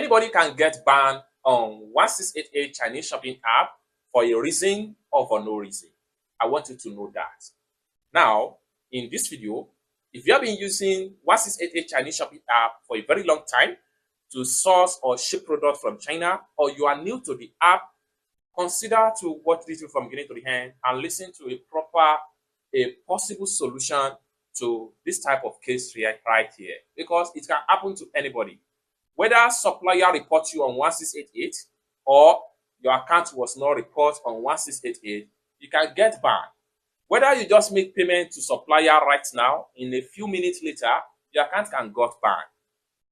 anybody can get banned on 1688 Chinese shopping app for a reason or for no reason. I want you to know that. Now, in this video, if you have been using 1688 Chinese shopping app for a very long time to source or ship products from China, or you are new to the app, consider to watch this video from beginning to the end and listen to a possible solution to this type of case right here, because it can happen to anybody. Whether supplier reports you on 1688 or your account was not reported on 1688, you can get banned. Whether you just make payment to supplier right now, in a few minutes later, your account can get banned.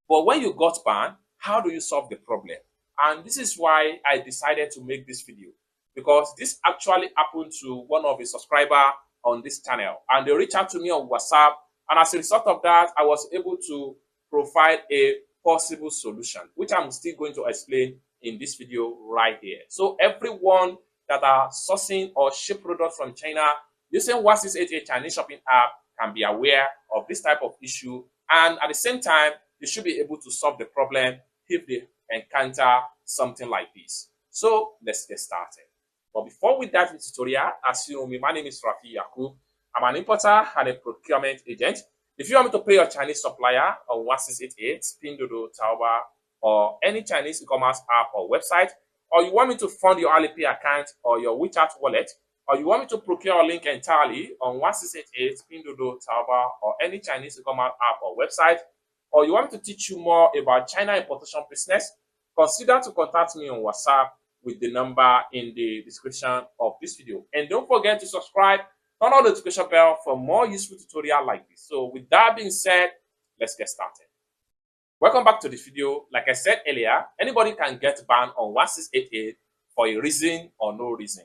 But when you got banned, how do you solve the problem? And this is why I decided to make this video, because this actually happened to one of the subscribers on this channel, and they reached out to me on WhatsApp, and as a result of that, I was able to provide a possible solution, which I'm still going to explain in this video right here. So everyone that are sourcing or ship products from China using 1688 Chinese shopping app can be aware of this type of issue, and at the same time, they should be able to solve the problem if they encounter something like this. So let's get started. But before we dive into the tutorial, as you know me, my name is Rafi Yakub. I'm an importer and a procurement agent. If you want me to pay your Chinese supplier on 1688, Pinduoduo, Taobao, or any Chinese e-commerce app or website, or you want me to fund your Alipay account or your WeChat wallet, or you want me to procure your link entirely on 1688, Pinduoduo, Taobao, or any Chinese e-commerce app or website, or you want me to teach you more about China importation business, consider to contact me on WhatsApp with the number in the description of this video. And don't forget to subscribe, turn on the notification bell for more useful tutorials like this. So with that being said, let's get started. Welcome back to the video. Like I said earlier, anybody can get banned on 1688 for a reason or no reason.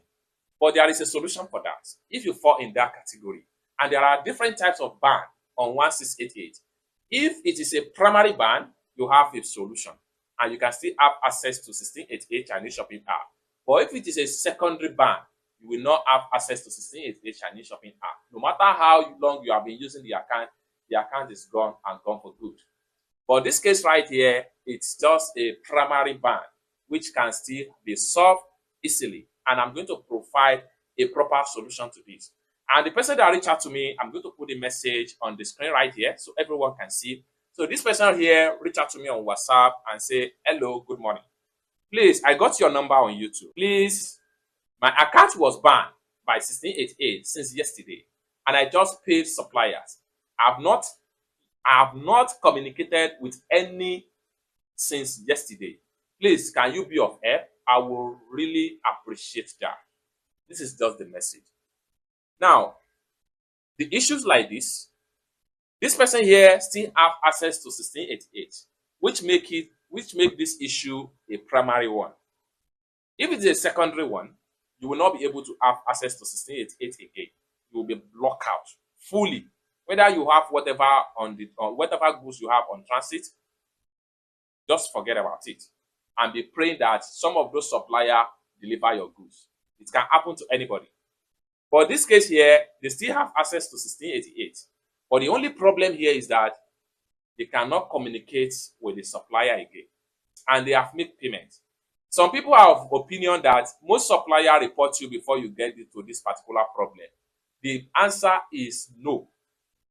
But there is a solution for that if you fall in that category. And there are different types of ban on 1688. If it is a primary ban, you have a solution, and you can still have access to 1688 Chinese shopping app. But if it is a secondary ban, you will not have access to 1688 Chinese shopping app. No matter how long you have been using the account is gone and gone for good. But this case right here, it's just a primary ban, which can still be solved easily. And I'm going to provide a proper solution to this. And the person that reached out to me, I'm going to put a message on the screen right here so everyone can see. So this person here reached out to me on WhatsApp and say, hello, good morning. Please, I got your number on YouTube. Please, my account was banned by 1688 since yesterday, and I just paid suppliers. I have not communicated with any since yesterday. Please, can you be of help? I will really appreciate that. This is just the message. Now, the issues like this person here still have access to 1688, which make this issue a primary one. If it is a secondary one, you will not be able to have access to 1688 again. You will be blocked out fully. Whether you have whatever whatever goods you have on transit, just forget about it and be praying that some of those suppliers deliver your goods. It can happen to anybody. But this case here, they still have access to 1688. But the only problem here is that they cannot communicate with the supplier again. And they have made payment. Some people are of opinion that most suppliers report you before you get into this particular problem. The answer is no.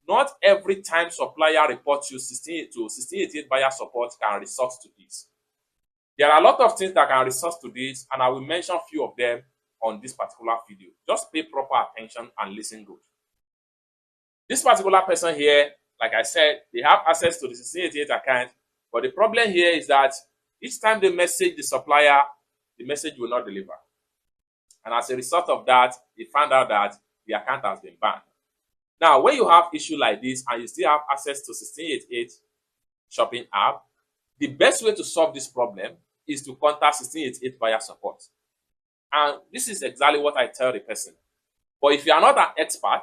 Not every time supplier reports you 1688 buyer support can resort to this. There are a lot of things that can resort to this, and I will mention a few of them on this particular video. Just pay proper attention and listen good. This particular person here, like I said, they have access to the 1688 account, but the problem here is that each time they message the supplier, the message will not deliver. And as a result of that, they found out that the account has been banned. Now, when you have issue like this and you still have access to 1688 shopping app, the best way to solve this problem is to contact 1688 buyer support. And this is exactly what I tell the person. But if you are not an expert,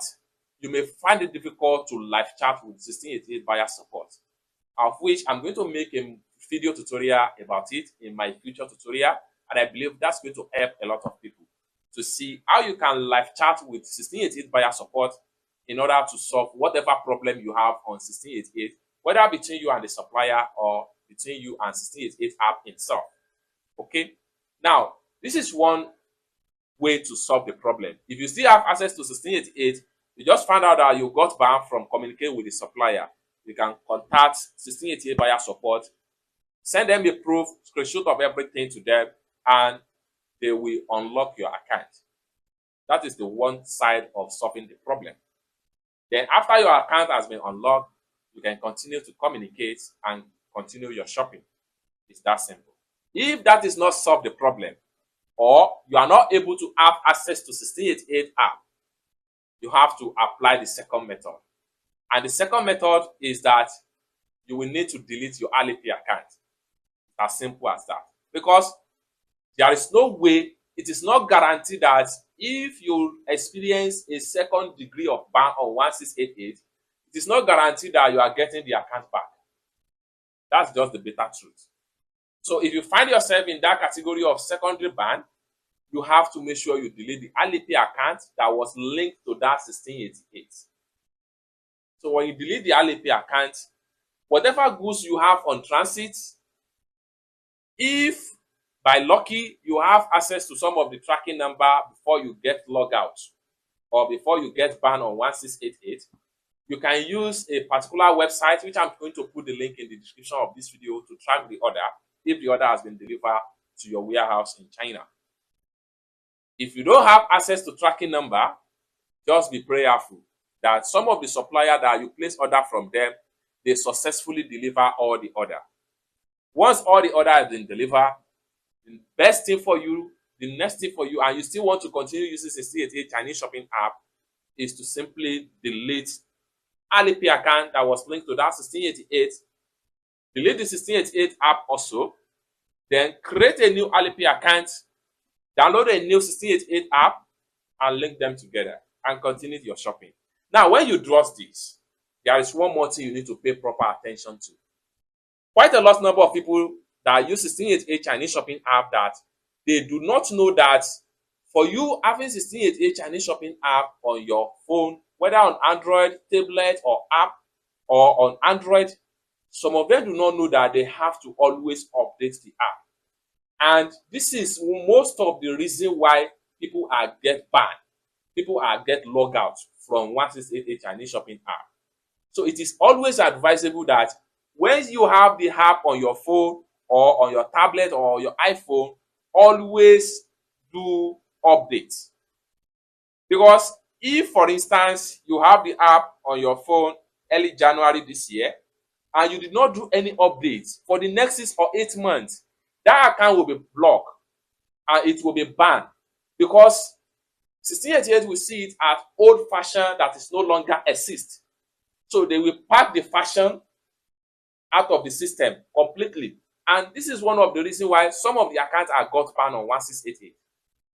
you may find it difficult to live chat with 1688 buyer support, of which I'm going to make a video tutorial about it in my future tutorial, and I believe that's going to help a lot of people to see how you can live chat with 1688 buyer support in order to solve whatever problem you have on 1688, whether between you and the supplier or between you and 1688 app itself. Okay, now this is one way to solve the problem. If you still have access to 1688, you just found out that you got banned from communicating with the supplier, you can contact 1688 buyer support, send them a proof, screenshot of everything to them, and they will unlock your account. That is the one side of solving the problem. Then after your account has been unlocked, you can continue to communicate and continue your shopping. It's that simple. If that is not solve the problem, or you are not able to have access to 1688 app, you have to apply the second method. And the second method is that you will need to delete your Alipay account. As simple as that. Because there is no way, it is not guaranteed that if you experience a second degree of ban on 1688, it is not guaranteed that you are getting the account back. That's just the bitter truth. So if you find yourself in that category of secondary ban, you have to make sure you delete the Alipay account that was linked to that 1688. So when you delete the Alipay account, whatever goods you have on transit, if by lucky you have access to some of the tracking number before you get logged out or before you get banned on 1688, you can use a particular website, which I'm going to put the link in the description of this video, to track the order if the order has been delivered to your warehouse in China. If you don't have access to tracking number, just be prayerful that some of the supplier that you place order from them, they successfully deliver all the order. Once all the order has been delivered, the best thing for you, the next thing for you, and you still want to continue using 1688 Chinese shopping app, is to simply delete Alipay account that was linked to that 1688, delete the 1688 app also, then create a new Alipay account, download a new 1688 app, and link them together and continue your shopping. Now, when you draw this, there is one more thing you need to pay proper attention to. Quite a large number of people that use 1688 Chinese shopping app, that they do not know that for you having 1688 Chinese shopping app on your phone, whether on Android, tablet, or app, or on Android, some of them do not know that they have to always update the app. And this is most of the reason why people are get banned. People are get logged out from 1688 Chinese shopping app. So it is always advisable that when you have the app on your phone or on your tablet or your iPhone, always do updates. Because if, for instance, you have the app on your phone early January this year, and you did not do any updates for the next 6 or 8 months, that account will be blocked and it will be banned, because 1688 will see it as old fashion that is no longer exist. So they will pack the fashion out of the system completely. And this is one of the reasons why some of the accounts are got banned on 1688.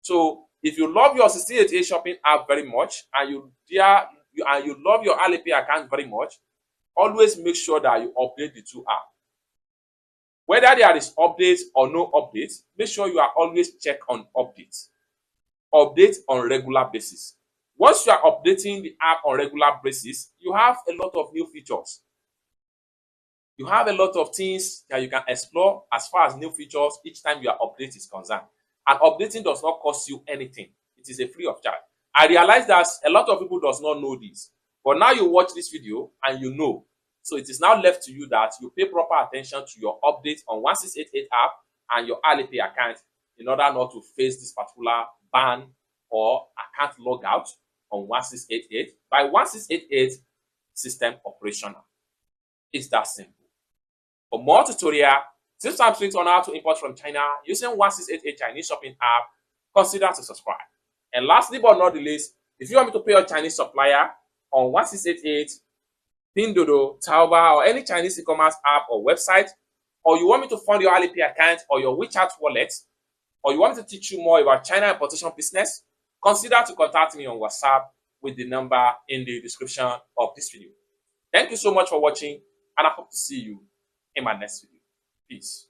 So if you love your 1688 shopping app very much, and you love your Alipay account very much, always make sure that you update the two apps. Whether there is updates or no updates, make sure you are always check on updates. Update on regular basis. Once you are updating the app on regular basis, you have a lot of new features. You have a lot of things that you can explore as far as new features each time your update is concerned. And updating does not cost you anything. It is a free of charge. I realize that a lot of people does not know this. But now you watch this video and you know. So it is now left to you that you pay proper attention to your update on 1688 app and your Alipay account in order not to face this particular ban or account logout on 1688 by 1688 system operational. It's that simple. For more tutorial, tips and tricks on how to import from China using 1688 Chinese shopping app, consider to subscribe. And lastly but not the least, if you want me to pay your Chinese supplier on 1688, Pinduoduo, Taobao, or any Chinese e-commerce app or website, or you want me to fund your Alipay account or your WeChat wallet, or you want me to teach you more about China importation business, consider to contact me on WhatsApp with the number in the description of this video. Thank you so much for watching, and I hope to see you in my next video. Peace.